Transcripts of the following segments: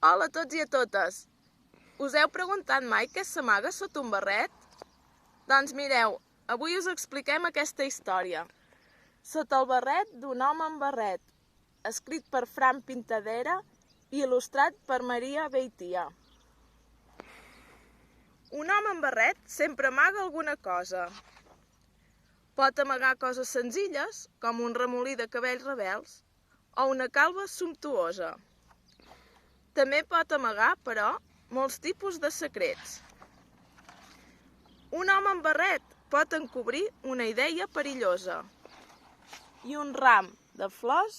Hola a tots i a totes! Us heu preguntat mai què s'amaga sota un barret? Doncs mireu, avui us expliquem aquesta història. Sota el barret d'un home amb barret, escrit per Fran Pintadera i il·lustrat per Maria Beitia. Un home amb barret sempre amaga alguna cosa. Pot amagar coses senzilles, com un remolí de cabells rebels, o una calva sumptuosa. També pot amagar, però, molts tipus de secrets. Un home amb barret pot encobrir una idea perillosa i un ram de flors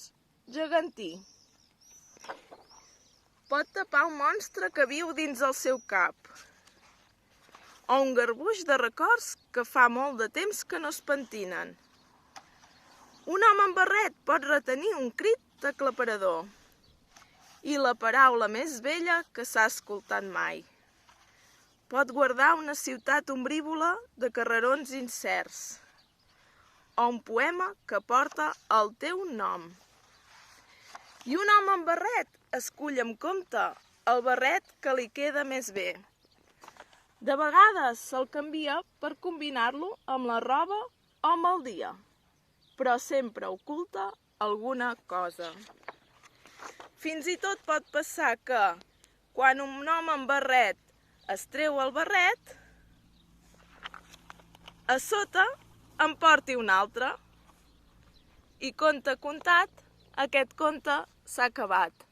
gegantí. Pot tapar un monstre que viu dins el seu cap o un garbuix de records que fa molt de temps que no es pentinen. Un home amb barret pot retenir un crit aclaparador i la paraula més vella que s'ha escoltat mai. Pot guardar una ciutat ombrívola de carrerons incerts o un poema que porta el teu nom. I un home amb barret escull amb compte el barret que li queda més bé. De vegades se'l canvia per combinar-lo amb la roba o amb el dia, però sempre oculta alguna cosa. Fins i tot pot passar que, quan un home amb barret es treu el barret, a sota en porti un altre. I conte contat, aquest conte s'ha acabat.